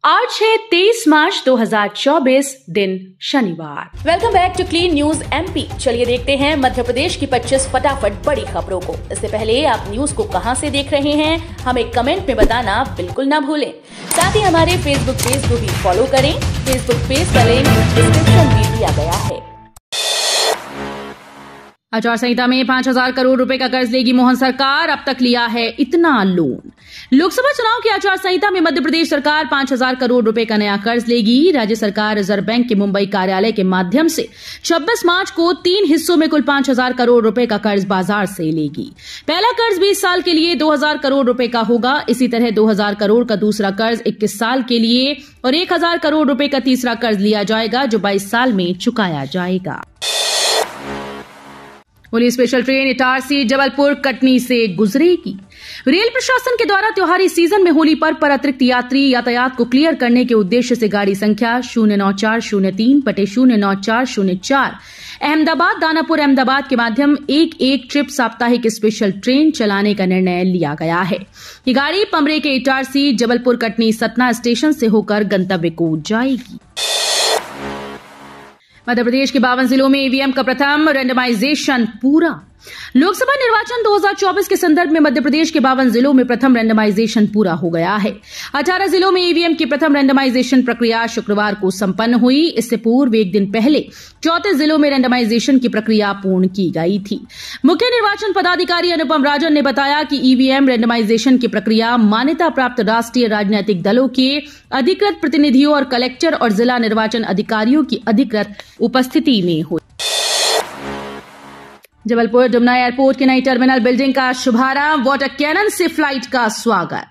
आज है 23 मार्च 2024 दिन शनिवार। Welcome back to clean news MP. चलिए देखते हैं मध्य प्रदेश की 25 फटाफट बड़ी खबरों को। इससे पहले आप न्यूज को कहां से देख रहे हैं हमें कमेंट में बताना बिल्कुल ना भूलें। साथ ही हमारे फेसबुक पेज को भी फॉलो करें। फेसबुक पेज का लिंक डिस्क्रिप्शन में दिया गया है। आचार संहिता में 5,000 करोड़ रुपए का कर्ज लेगी मोहन सरकार। अब तक लिया है इतना लोन। लोकसभा चुनाव की आचार संहिता में मध्य प्रदेश सरकार 5,000 करोड़ रुपए का नया कर्ज लेगी। राज्य सरकार रिजर्व बैंक के मुंबई कार्यालय के माध्यम से 26 मार्च को 3 हिस्सों में कुल 5,000 करोड़ रुपए का कर्ज बाजार से लेगी। पहला कर्ज 20 साल के लिए 2,000 करोड़ रुपए का होगा। इसी तरह 2,000 करोड़ का दूसरा कर्ज 21 साल के लिए और 1,000 करोड़ रुपए का तीसरा कर्ज लिया जाएगा जो 22 साल में चुकाया जाएगा। Police special train Itarsi Jabalpur Katni से गुजरेगी। रेल प्रशासन के द्वारा त्योहारी सीजन में होली पर्व पर अतिरिक्त यात्री यातायात को क्लियर करने के उद्देश्य से गाड़ी संख्या 09403/09404 अहमदाबाद दानापुर अहमदाबाद के माध्यम एक ट्रिप साप्ताहिक स्पेशल ट्रेन चलाने का निर्णय लिया गया है। ये गाड़ी पमरे के इटारसी जबलपुर कटनी सतना स्टेशन से होकर गंतव्य को जाएगी। मध्य प्रदेश के 52 जिलों में ईवीएम का प्रथम रैंडमाइजेशन पूरा। लोकसभा निर्वाचन 2024 के संदर्भ में मध्य प्रदेश के 52 जिलों में प्रथम रैंडमाइजेशन पूरा हो गया है। 18 जिलों में ईवीएम की प्रथम रैंडमाइजेशन प्रक्रिया शुक्रवार को संपन्न हुई। इससे पूर्व एक दिन पहले 34 जिलों में रैंडमाइजेशन की प्रक्रिया पूर्ण की गई थी। मुख्य निर्वाचन पदाधिकारी अनुपम राजन ने बताया कि ईवीएम रैंडमाइजेशन की प्रक्रिया मान्यता प्राप्त राष्ट्रीय राजनीतिक दलों के अधिकृत प्रतिनिधियों और कलेक्टर और जिला निर्वाचन अधिकारियों की अधिकृत उपस्थिति में हुई। जबलपुर डुमना एयरपोर्ट की नई टर्मिनल बिल्डिंग का शुभारंभ, वाटर कैनन से फ्लाइट का स्वागत।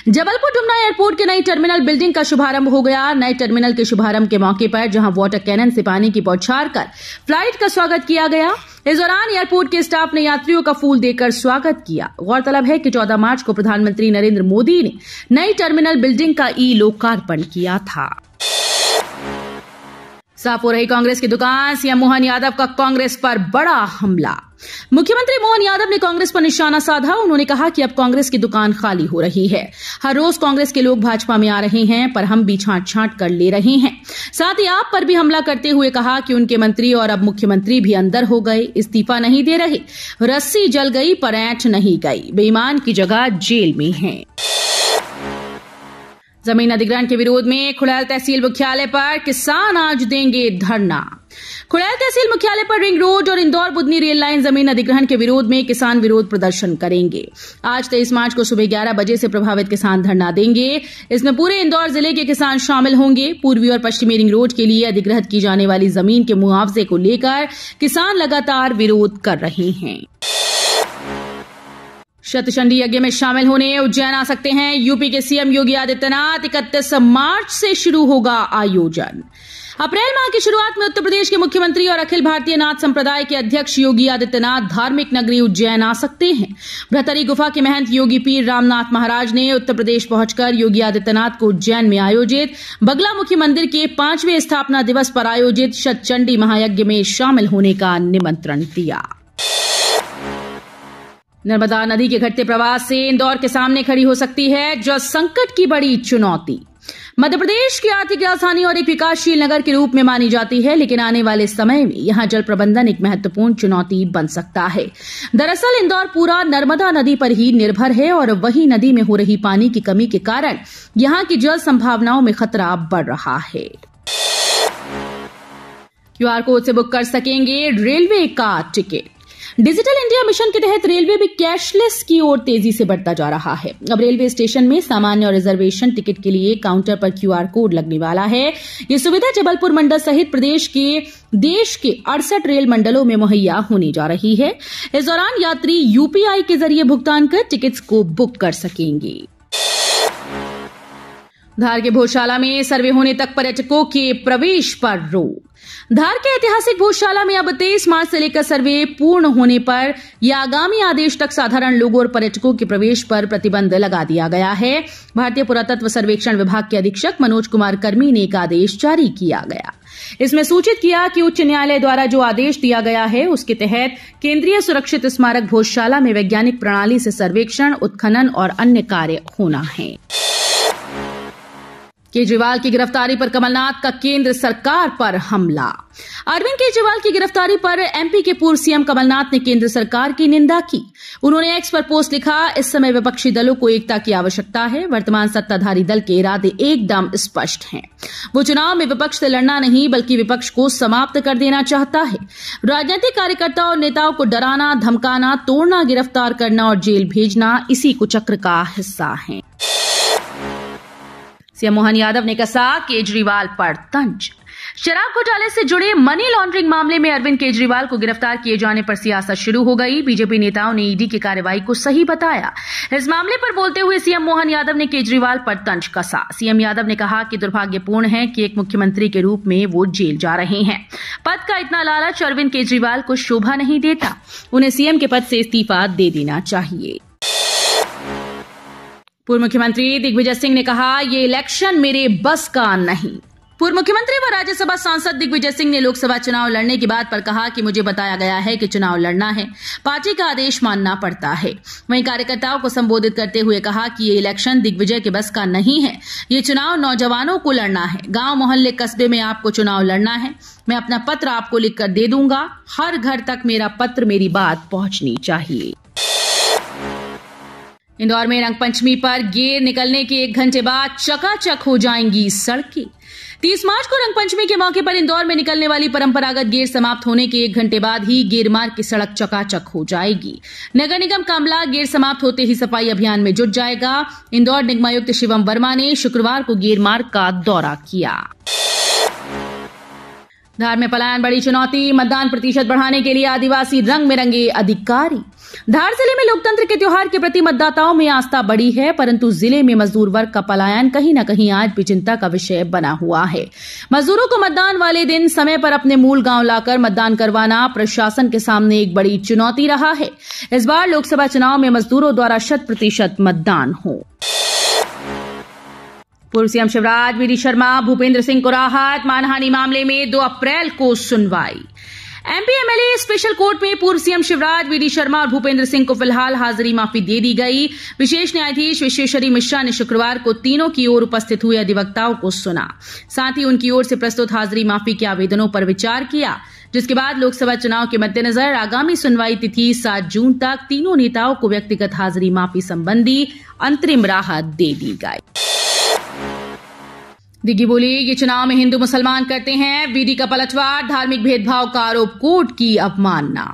जबलपुर डुमना एयरपोर्ट की नई टर्मिनल बिल्डिंग का शुभारंभ हो गया। नए टर्मिनल के शुभारंभ के मौके पर जहां वाटर कैनन से पानी की बौछार कर फ्लाइट का स्वागत किया गया। इस दौरान एयरपोर्ट के स्टाफ ने यात्रियों का फूल देकर स्वागत किया। गौरतलब है कि 14 मार्च को प्रधानमंत्री नरेंद्र मोदी ने नई टर्मिनल बिल्डिंग का लोकार्पण किया था। साफ हो रही कांग्रेस की दुकान, सीएम मोहन यादव का कांग्रेस पर बड़ा हमला। मुख्यमंत्री मोहन यादव ने कांग्रेस पर निशाना साधा। उन्होंने कहा कि अब कांग्रेस की दुकान खाली हो रही है। हर रोज कांग्रेस के लोग भाजपा में आ रहे हैं पर हम भी छांट कर ले रहे हैं। साथ ही आप पर भी हमला करते हुए कहा कि उनके मंत्री और अब मुख्यमंत्री भी अंदर हो गए, इस्तीफा नहीं दे रहे। रस्सी जल गई पर ऐंठ नहीं गई, बेईमान की जगह जेल में है। जमीन अधिग्रहण के विरोध में खुड़ैल तहसील मुख्यालय पर किसान आज देंगे धरना। खुड़ैल तहसील मुख्यालय पर रिंग रोड और इंदौर बुधनी रेल लाइन जमीन अधिग्रहण के विरोध में किसान विरोध प्रदर्शन करेंगे। आज 23 मार्च को सुबह 11 बजे से प्रभावित किसान धरना देंगे। इसमें पूरे इंदौर जिले के किसान शामिल होंगे। पूर्वी और पश्चिमी रिंग रोड के लिए अधिग्रहित की जाने वाली जमीन के मुआवजे को लेकर किसान लगातार विरोध कर रहे हैं। शतचंडी यज्ञ में शामिल होने उज्जैन आ सकते हैं यूपी के सीएम योगी आदित्यनाथ। 31 मार्च से शुरू होगा आयोजन। अप्रैल माह की शुरुआत में उत्तर प्रदेश के मुख्यमंत्री और अखिल भारतीय नाथ संप्रदाय के अध्यक्ष योगी आदित्यनाथ धार्मिक नगरी उज्जैन आ सकते हैं। भ्रतरी गुफा के महंत योगी पीर रामनाथ महाराज ने उत्तर प्रदेश पहुंचकर योगी आदित्यनाथ को उज्जैन में आयोजित बगलामुखी मंदिर के 5वें स्थापना दिवस पर आयोजित शतचंडी महायज्ञ में शामिल होने का निमंत्रण दिया। नर्मदा नदी के घटते प्रवाह से इंदौर के सामने खड़ी हो सकती है जल संकट की बड़ी चुनौती। मध्य प्रदेश की आर्थिक राजधानी और एक विकासशील नगर के रूप में मानी जाती है, लेकिन आने वाले समय में यहां जल प्रबंधन एक महत्वपूर्ण चुनौती बन सकता है। दरअसल इंदौर पूरा नर्मदा नदी पर ही निर्भर है और वही नदी में हो रही पानी की कमी के कारण यहां की जल संभावनाओं में खतरा बढ़ रहा है। क्यूआर कोड से बुक कर सकेंगे रेलवे का टिकट। डिजिटल इंडिया मिशन के तहत रेलवे भी कैशलेस की ओर तेजी से बढ़ता जा रहा है। अब रेलवे स्टेशन में सामान्य और रिजर्वेशन टिकट के लिए काउंटर पर क्यूआर कोड लगने वाला है। ये सुविधा जबलपुर मंडल सहित देश के 68 रेल मंडलों में मुहैया होने जा रही है। इस दौरान यात्री यूपीआई के जरिए भुगतान कर टिकट्स को बुक कर सकेंगे। धार के भोजशाला में सर्वे होने तक पर्यटकों के प्रवेश पर रोक। धार के ऐतिहासिक भोजशाला में अब 23 मार्च से लेकर सर्वे पूर्ण होने पर या आगामी आदेश तक साधारण लोगों और पर्यटकों के प्रवेश पर प्रतिबंध लगा दिया गया है। भारतीय पुरातत्व सर्वेक्षण विभाग के अधीक्षक मनोज कुमार कर्मी ने एक आदेश जारी किया गया। इसमें सूचित किया कि उच्च न्यायालय द्वारा जो आदेश दिया गया है उसके तहत केंद्रीय सुरक्षित स्मारक भोजशाला में वैज्ञानिक प्रणाली से सर्वेक्षण, उत्खनन और अन्य कार्य होना है। केजरीवाल की गिरफ्तारी पर कमलनाथ का केंद्र सरकार पर हमला। अरविंद केजरीवाल की गिरफ्तारी पर एमपी के पूर्व सीएम कमलनाथ ने केंद्र सरकार की निंदा की। उन्होंने एक्स पर पोस्ट लिखा, इस समय विपक्षी दलों को एकता की आवश्यकता है। वर्तमान सत्ताधारी दल के इरादे एकदम स्पष्ट हैं। वो चुनाव में विपक्ष से लड़ना नहीं बल्कि विपक्ष को समाप्त कर देना चाहता है। राजनीतिक कार्यकर्ताओं और नेताओं को डराना, धमकाना, तोड़ना, गिरफ्तार करना और जेल भेजना इसी कुचक्र का हिस्सा है। सीएम मोहन यादव ने कसा, केजरीवाल पर तंज। शराब घोटाले से जुड़े मनी लॉन्ड्रिंग मामले में अरविंद केजरीवाल को गिरफ्तार किए जाने पर सियासत शुरू हो गई। बीजेपी नेताओं ने ईडी की कार्रवाई को सही बताया। इस मामले पर बोलते हुए सीएम मोहन यादव ने केजरीवाल पर तंज कसा। सीएम यादव ने कहा कि दुर्भाग्यपूर्ण है कि एक मुख्यमंत्री के रूप में वो जेल जा रहे हैं। पद का इतना लालच अरविंद केजरीवाल को शोभा नहीं देता। उन्हें सीएम के पद से इस्तीफा दे देना चाहिए। पूर्व मुख्यमंत्री दिग्विजय सिंह ने कहा, ये इलेक्शन मेरे बस का नहीं। पूर्व मुख्यमंत्री व राज्यसभा सांसद दिग्विजय सिंह ने लोकसभा चुनाव लड़ने की बात पर कहा कि मुझे बताया गया है कि चुनाव लड़ना है, पार्टी का आदेश मानना पड़ता है। वहीं कार्यकर्ताओं को संबोधित करते हुए कहा कि ये इलेक्शन दिग्विजय के बस का नहीं है। ये चुनाव नौजवानों को लड़ना है। गांव, मोहल्ले, कस्बे में आपको चुनाव लड़ना है। मैं अपना पत्र आपको लिखकर दे दूंगा। हर घर तक मेरा पत्र, मेरी बात पहुंचनी चाहिए। इंदौर में रंगपंचमी पर गेर निकलने के 1 घंटे बाद चकाचक हो जाएंगी सड़कें। 30 मार्च को रंगपंचमी के मौके पर इंदौर में निकलने वाली परंपरागत गेर समाप्त होने के 1 घंटे बाद ही गेर मार्ग की सड़क चकाचक हो जाएगी। नगर निगम का अमला गेर समाप्त होते ही सफाई अभियान में जुट जाएगा। इंदौर निगमायुक्त शिवम वर्मा ने शुक्रवार को गेर मार्ग का दौरा किया। धार में पलायन बड़ी चुनौती, मतदान प्रतिशत बढ़ाने के लिए आदिवासी रंग में रंगे अधिकारी। धार जिले में लोकतंत्र के त्योहार के प्रति मतदाताओं में आस्था बढ़ी है, परंतु जिले में मजदूर वर्ग का पलायन कहीं न कहीं आज भी चिंता का विषय बना हुआ है। मजदूरों को मतदान वाले दिन समय पर अपने मूल गांव लाकर मतदान करवाना प्रशासन के सामने एक बड़ी चुनौती रहा है। इस बार लोकसभा चुनाव में मजदूरों द्वारा 100% मतदान हो। पूर्व सीएम शिवराज, वीडी शर्मा, भूपेंद्र सिंह को राहत। मानहानि मामले में 2 अप्रैल को सुनवाई। एमपी एमएलए स्पेशल कोर्ट में पूर्व सीएम शिवराज, वीडी शर्मा और भूपेंद्र सिंह को फिलहाल हाजिरी माफी दे दी गई। विशेष न्यायाधीश विश्वेश्वरी मिश्रा ने शुक्रवार को तीनों की ओर उपस्थित हुए अधिवक्ताओं को सुना। साथ ही उनकी ओर से प्रस्तुत हाजिरी माफी के आवेदनों पर विचार किया, जिसके बाद लोकसभा चुनाव के मद्देनजर आगामी सुनवाई तिथि 7 जून तक तीनों नेताओं को व्यक्तिगत हाजिरी माफी संबंधी अंतरिम राहत दे दी गई। दिग्गी बोली, ये चुनाव में हिंदू मुसलमान करते हैं। वीडी का पलटवार, धार्मिक भेदभाव का आरोप, कोर्ट की अवमानना।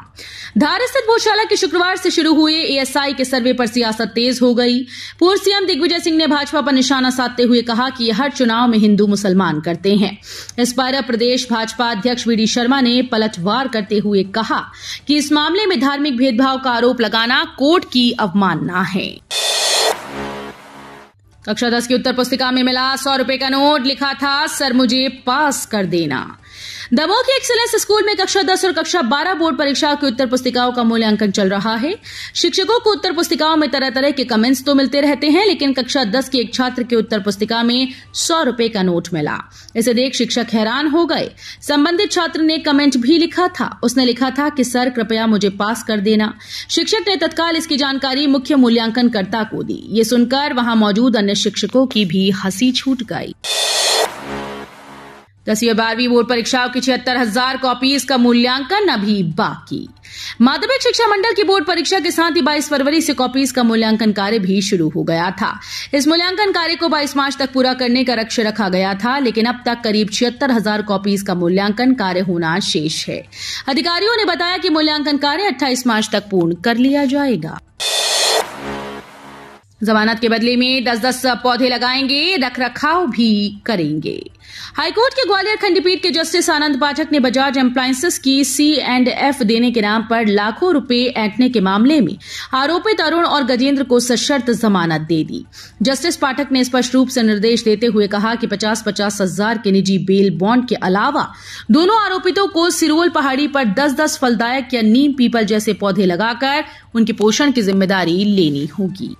धार स्थित भोजशाला के शुक्रवार से शुरू हुए एएसआई के सर्वे पर सियासत तेज हो गई। पूर्व सीएम दिग्विजय सिंह ने भाजपा पर निशाना साधते हुए कहा कि हर चुनाव में हिंदू मुसलमान करते हैं। इस पर प्रदेश भाजपा अध्यक्ष वीडी शर्मा ने पलटवार करते हुए कहा कि इस मामले में धार्मिक भेदभाव का आरोप लगाना कोर्ट की अवमानना है। कक्षा 10 की उत्तर पुस्तिका में मिला 100 रुपए का नोट, लिखा था, सर मुझे पास कर देना। दमोह के एक्सीलेंस स्कूल में कक्षा 10 और कक्षा 12 बोर्ड परीक्षाओं की उत्तर पुस्तिकाओं का मूल्यांकन चल रहा है। शिक्षकों को उत्तर पुस्तिकाओं में तरह तरह के कमेंट्स तो मिलते रहते हैं, लेकिन कक्षा 10 के एक छात्र के उत्तर पुस्तिका में 100 रुपए का नोट मिला। इसे देख शिक्षक हैरान हो गए। संबंधित छात्र ने कमेंट भी लिखा था। उसने लिखा था कि सर कृपया मुझे पास कर देना। शिक्षक ने तत्काल इसकी जानकारी मुख्य मूल्यांकनकर्ता को दी। ये सुनकर वहां मौजूद अन्य शिक्षकों की भी हंसी छूट गई। 10वीं और 12वीं बोर्ड परीक्षाओं की 76,000 कॉपीज का मूल्यांकन अभी बाकी। माध्यमिक शिक्षा मंडल की बोर्ड परीक्षा के साथ ही 22 फरवरी से कॉपीज का मूल्यांकन कार्य भी शुरू हो गया था। इस मूल्यांकन कार्य को 22 मार्च तक पूरा करने का लक्ष्य रखा गया था, लेकिन अब तक करीब 76,000 कॉपीज का मूल्यांकन कार्य होना शेष है। अधिकारियों ने बताया कि मूल्यांकन कार्य 28 मार्च तक पूर्ण कर लिया जाएगा। जमानत के बदले में 10-10 पौधे लगाएंगे, रखरखाव भी करेंगे। हाईकोर्ट के ग्वालियर खंडपीठ के जस्टिस आनंद पाठक ने बजाज एप्लायंसेस की C&F देने के नाम पर लाखों रुपए ऐंठने के मामले में आरोपित अरुण और गजेंद्र को सशर्त जमानत दे दी। जस्टिस पाठक ने स्पष्ट रूप से निर्देश देते हुए कहा कि 50-50 हजार के निजी बेल बॉन्ड के अलावा दोनों आरोपितों को सिरोल पहाड़ी पर 10-10 फलदायक या नीम पीपल जैसे पौधे लगाकर उनके पोषण की जिम्मेदारी लेनी होगी।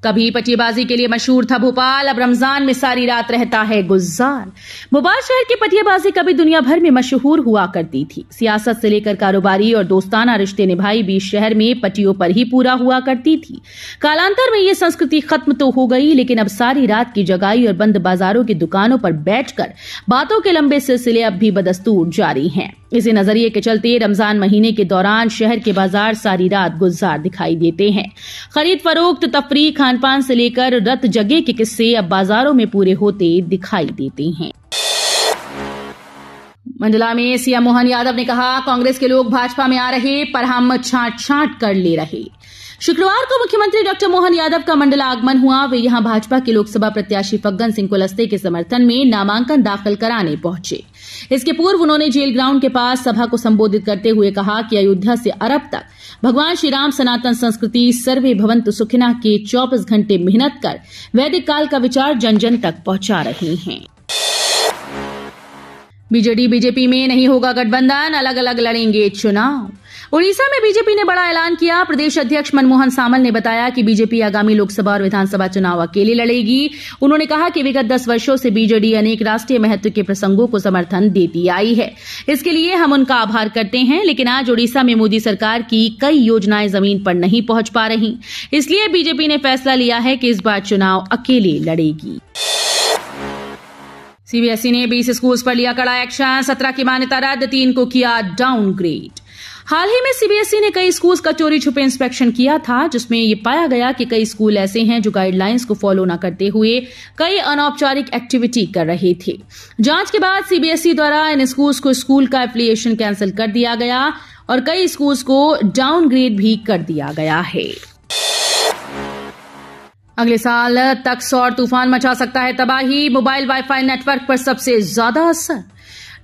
कभी पटियाबाजी के लिए मशहूर था भोपाल, अब रमजान में सारी रात रहता है गुलजार। भोपाल शहर की पटियाबाजी कभी दुनिया भर में मशहूर हुआ करती थी। सियासत से लेकर कारोबारी और दोस्ताना रिश्ते निभाई भी शहर में पटियों पर ही पूरा हुआ करती थी। कालांतर में ये संस्कृति खत्म तो हो गई, लेकिन अब सारी रात की जगाई और बंद बाजारों की दुकानों पर बैठकर बातों के लंबे सिलसिले अब भी बदस्तूर जारी हैं। इसी नजरिए के चलते रमजान महीने के दौरान शहर के बाजार सारी रात गुलजार दिखाई देते हैं। खरीद फरोख्त, तफरीह, खानपान से लेकर रत जगह के किस्से अब बाजारों में पूरे होते दिखाई देते हैं। मंडला में सीएम मोहन यादव ने कहा, कांग्रेस के लोग भाजपा में आ रहे पर हम छांट कर ले रहे। शुक्रवार को मुख्यमंत्री डॉक्टर मोहन यादव का मंडला आगमन हुआ। वे यहां भाजपा के लोकसभा प्रत्याशी फग्गन सिंह कुलस्ते के समर्थन में नामांकन दाखिल कराने पहुंचे। इसके पूर्व उन्होंने जेल ग्राउंड के पास सभा को संबोधित करते हुए कहा कि अयोध्या से अरब तक भगवान श्री राम सनातन संस्कृति सर्वे भवन्तु सुखिनः के 24 घंटे मेहनत कर वैदिक काल का विचार जन जन तक पहुंचा रहे हैं। बीजेडी बीजेपी में नहीं होगा गठबंधन, अलग अलग लड़ेंगे चुनाव। उड़ीसा में बीजेपी ने बड़ा ऐलान किया। प्रदेश अध्यक्ष मनमोहन सामल ने बताया कि बीजेपी आगामी लोकसभा और विधानसभा चुनाव अकेले लड़ेगी। उन्होंने कहा कि विगत 10 वर्षों से बीजेडी अनेक राष्ट्रीय महत्व के प्रसंगों को समर्थन देती आई है। इसके लिए हम उनका आभार करते हैं, लेकिन आज उड़ीसा में मोदी सरकार की कई योजनाएं जमीन पर नहीं पहुंच पा रही। इसलिए बीजेपी ने फैसला लिया है कि इस बार चुनाव अकेले लड़ेगी। सीबीएसई ने 20 स्कूल्स पर लिया कड़ा एक्शन। 17 की मान्यता रद्द, 3 को किया डाउनग्रेड। हाल ही में सीबीएसई ने कई स्कूल्स का चोरी छुपे इंस्पेक्शन किया था, जिसमें ये पाया गया कि कई स्कूल ऐसे हैं जो गाइडलाइंस को फॉलो न करते हुए कई अनौपचारिक एक्टिविटी कर रहे थे। जांच के बाद सीबीएसई द्वारा इन स्कूल्स को स्कूल का एफिलिएशन कैंसिल कर दिया गया और कई स्कूल्स को डाउनग्रेड भी कर दिया गया है। अगले साल तक सौर तूफान मचा सकता है तबाही। मोबाइल वाईफाई नेटवर्क पर सबसे ज्यादा असर।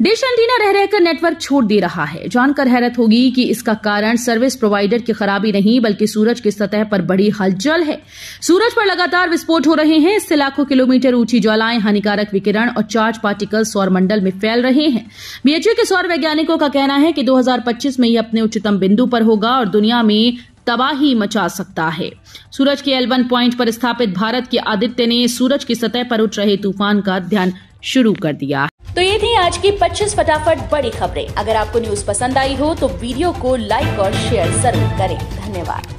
डिश एंटीना रह रहकर नेटवर्क छोड़ दे रहा है। जानकर हैरत होगी कि इसका कारण सर्विस प्रोवाइडर की खराबी नहीं, बल्कि सूरज की सतह पर बड़ी हलचल है। सूरज पर लगातार विस्फोट हो रहे हैं। इससे लाखों किलोमीटर ऊंची ज्वालाएं, हानिकारक विकिरण और चार्ज पार्टिकल सौर मंडल में फैल रहे हैं। बीएचयू के सौर वैज्ञानिकों का कहना है कि 2025 में यह अपने उच्चतम बिंदु पर होगा और दुनिया में तबाही मचा सकता है। सूरज के L1 पॉइंट पर स्थापित भारत के आदित्य ने सूरज की सतह पर उठ रहे तूफान का अध्ययन शुरू कर दिया। तो ये थी आज की 25 फटाफट बड़ी खबरें। अगर आपको न्यूज पसंद आई हो तो वीडियो को लाइक और शेयर जरूर करें। धन्यवाद।